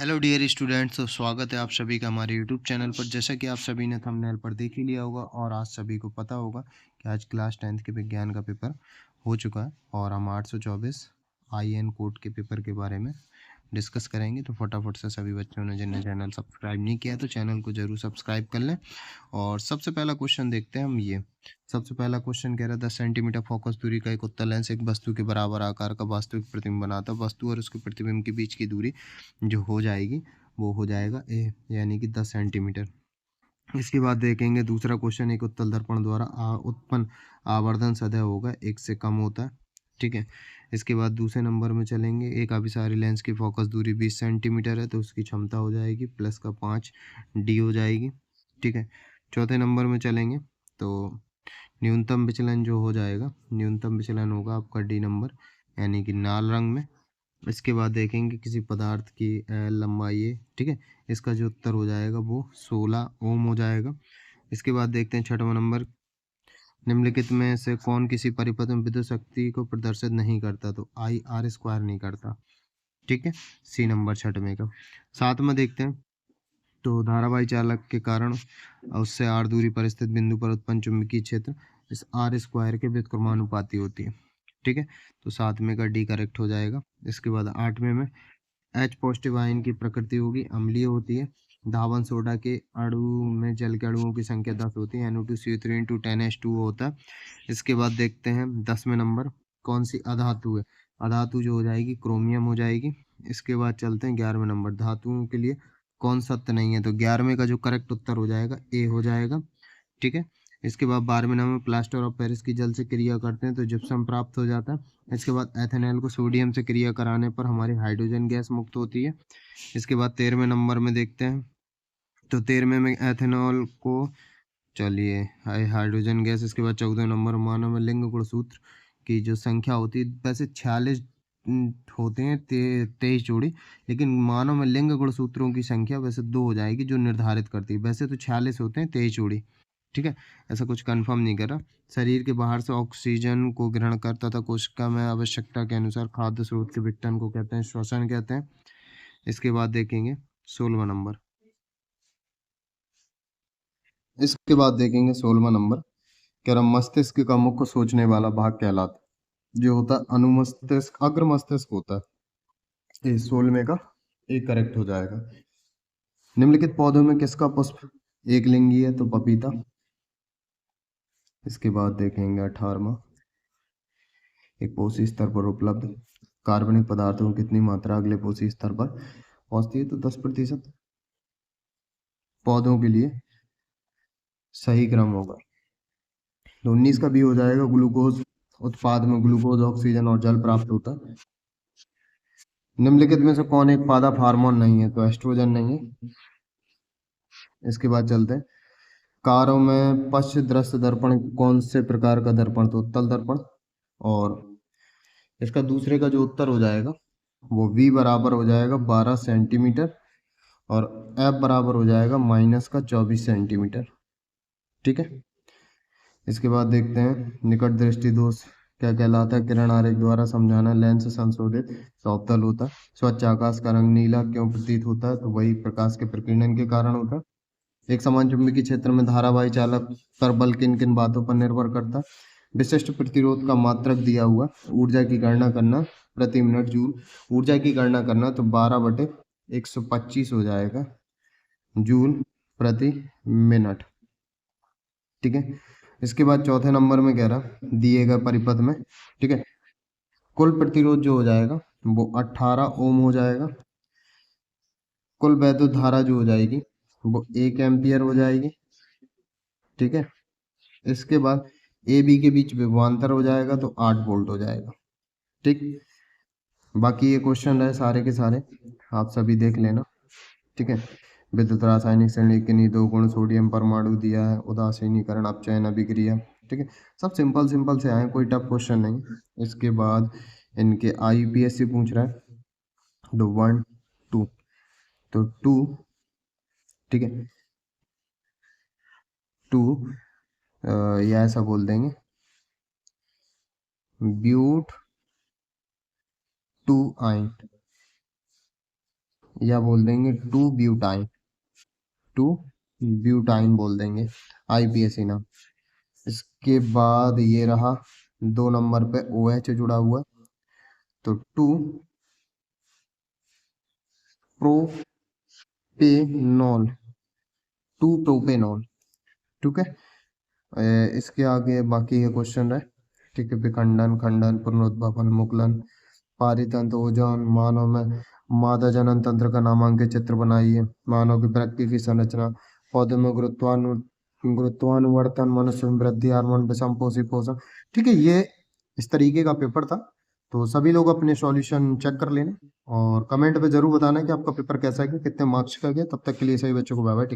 Hello dear students, तो स्वागत है आप सभी का हमारे यूट्यूब चैनल पर। जैसा कि आप सभी ने थंबनेल पर देख ही लिया होगा और आज सभी को पता होगा कि आज क्लास 10th के विज्ञान का पेपर हो चुका है और हम 824 IN कोड के पेपर के बारे में डिस्कस करेंगे। तो फटाफट से सभी बच्चों ने जिन्हें चैनल सब्सक्राइब नहीं किया तो चैनल को जरूर सब्सक्राइब कर लें। और सबसे पहला क्वेश्चन देखते हैं हम ये। सबसे पहला क्वेश्चन कह रहा है 10 सेंटीमीटर फोकस दूरी का एक उत्तल लेंस एक वस्तु के बराबर आकार का वास्तविक प्रतिबिंब बनाता है। वस्तु और उसके प्रतिबिंब के बीच की दूरी जो हो जाएगी वो हो जाएगा ए, यानी कि 10 सेंटीमीटर। इसके बाद देखेंगे दूसरा क्वेश्चन, एक उत्तल दर्पण द्वारा उत्पन्न आवर्धन सदैव होगा 1 से कम होता है। ठीक है। इसके बाद दूसरे नंबर में चलेंगे, एक अभिसारी लेंस की फोकस दूरी 20 सेंटीमीटर है तो उसकी क्षमता हो जाएगी प्लस का 5 डी हो जाएगी। ठीक है। चौथे नंबर में चलेंगे तो न्यूनतम विचलन जो हो जाएगा, न्यूनतम विचलन होगा आपका डी नंबर, यानी कि लाल रंग में। इसके बाद देखेंगे किसी पदार्थ की लंबाई है। ठीक है। इसका जो उत्तर हो जाएगा वो 16 ओम हो जाएगा। इसके बाद देखते हैं छठवां नंबर, निम्नलिखित में से कौन किसी परिपथ में विद्युत शक्ति को प्रदर्शित नहीं करता, तो आई आर स्क्वायर नहीं करता। ठीक है। सी नंबर छठवें का। सातवां देखते हैं, तो धारावाही चालक के कारण उससे आर दूरी पर स्थित बिंदु पर उत्पन्न चुंबकीय क्षेत्र इस आर स्क्वायर के व्युत्क्रमानुपाती होती है। ठीक है। तो सातवें का डी करेक्ट हो जाएगा। इसके बाद आठवें में एच पॉजिटिव आयन की प्रकृति होगी, अम्लीय होती है। धावन सोडा के अणु में जल के अणुओं की संख्या 10 होती है, NO2CO3 इंटू 10H2 होता है। इसके बाद देखते हैं 10वें नंबर, कौन सी अधातु है। अधातु जो हो जाएगी क्रोमियम हो जाएगी। इसके बाद चलते हैं 11वें नंबर, धातुओं के लिए कौन सत्य नहीं है, तो 11वें का जो करेक्ट उत्तर हो जाएगा ए हो जाएगा। ठीक है। इसके बाद 12वें नंबर, प्लास्टर ऑफ पेरिस की जल से क्रिया करते हैं तो जिप्सम प्राप्त हो जाता है। इसके बाद एथेनॉल को सोडियम से क्रिया कराने पर हमारी हाइड्रोजन गैस मुक्त होती है। इसके बाद 13वें नंबर में देखते हैं, तो 13वें में एथेनॉल को, चलिए हाइड्रोजन गैस। इसके बाद 14वें नंबर, मानव में लिंग गुणसूत्र की जो संख्या होती है, वैसे 46 होते हैं, 23 जोड़ी, लेकिन मानव में लिंग गुणसूत्रों की संख्या वैसे 2 हो जाएगी जो निर्धारित करती है। वैसे तो 46 होते हैं, 23 जोड़ी। ठीक है। ऐसा कुछ कंफर्म नहीं करा। शरीर के बाहर से ऑक्सीजन को ग्रहण करता था कोशिका में आवश्यकता के अनुसार खाद्य स्रोत के विघटन को कहते हैं श्वसन कहते हैं। इसके बाद देखेंगे 16वां नंबर। इसके बाद देखेंगे 16वां नंबर, कह रहा मस्तिष्क का मुख्य सोचने वाला भाग कहलाता है, जो होता है अनुमस्तिष्क, अग्र मस्तिष्क होता है। ये 16वें का एक करेक्ट हो जाएगा। निम्नलिखित पौधों में किसका पुष्प एक लिंगी है, तो पपीता। इसके बाद देखेंगे 18वां, एक पोषी स्तर पर उपलब्ध कार्बनिक पदार्थों की कितनी मात्रा अगले पोषी स्तर पर पहुंचती है, तो 10%। पौधों के लिए सही क्रम होगा। तो 19 का भी हो जाएगा, ग्लूकोज उत्पाद में ग्लूकोज, ऑक्सीजन और जल प्राप्त होता है। निम्नलिखित में से कौन एक पादप हार्मोन नहीं है, तो एस्ट्रोजन नहीं है। इसके बाद चलते हैं, कारों में पश्च दृश्य दर्पण कौन से प्रकार का दर्पण, तो उत्तल दर्पण। और इसका दूसरे का जो उत्तर हो जाएगा वो V बराबर हो जाएगा 12 सेंटीमीटर और F बराबर हो जाएगा माइनस का 24 सेंटीमीटर। ठीक है। इसके बाद देखते हैं निकट दृष्टि दोष क्या कहलाता है। किरण आरेख द्वारा समझाना, लेंस संशोधित सौतल होता है। स्वच्छ आकाश का रंग नीला क्यों प्रतीत होता है, तो वही प्रकाश के प्रकीर्णन के कारण होता है। एक समान चुंबकीय क्षेत्र में धारावाही चालक पर बल किन किन बातों पर निर्भर करता है। विशिष्ट प्रतिरोध का मात्रक दिया हुआ, ऊर्जा की गणना करना प्रति मिनट जूल, ऊर्जा की गणना करना तो 12/125 हो जाएगा जूल प्रति मिनट। ठीक है। इसके बाद चौथे नंबर में कह रहा दिए गए परिपथ में, ठीक है, कुल प्रतिरोध जो हो जाएगा वो 18 ओम हो जाएगा। कुल वैद्युत धारा जो हो जाएगी वो 1 एम्पियर हो जाएगी। ठीक है। इसके बाद ए बी के बीच विभवांतर हो जाएगा तो 8 वोल्ट हो जाएगा। ठीक। बाकी ये क्वेश्चन रहे सारे के सारे, आप सभी देख लेना। ठीक है। विद्युत रासायनिक श्रेणी किन्हीं दो गुण सोडियम परमाणु दिया है, उदासीनीकरण, अपचयन, अभिक्रिया। ठीक है। सब सिंपल सिंपल से आए, कोई टफ क्वेश्चन नहीं। इसके बाद इनके IUPAC से पूछ रहा है, तो 1 2, तो 2, ठीक है, 2 या ऐसा बोल देंगे ब्यूट 2 आइन, या बोल देंगे टू ब्यूटाइन, टू ब्यूटाइन बोल देंगे, आईपीएसी नाम। इसके बाद ये रहा 2 नंबर पे OH जुड़ा हुआ, तो टू प्रोपेनॉल, टू प्रोपेनॉल। ठीक है। इसके आगे बाकी ये क्वेश्चन है। ठीक है, विखंडन, खंडन, पुनरुत्पादन, मुकुलन, पारितंत्र, ओजोन, मानव में मादा जनन तंत्र का नामांकित चित्र बनाइए, मानव की प्रकृति की संरचना, पौधे में गुरुत्वानुवर्तन, मनुष्य में वृद्धि, हार्मोन, विषम पोषी पोषण। ठीक है, ये इस तरीके का पेपर था। तो सभी लोग अपने सॉल्यूशन चेक कर लेना और कमेंट पे जरूर बताना कि आपका पेपर कैसा गया, कितने मार्क्स का गया। तब तक के लिए सभी बच्चों को बाय बाय।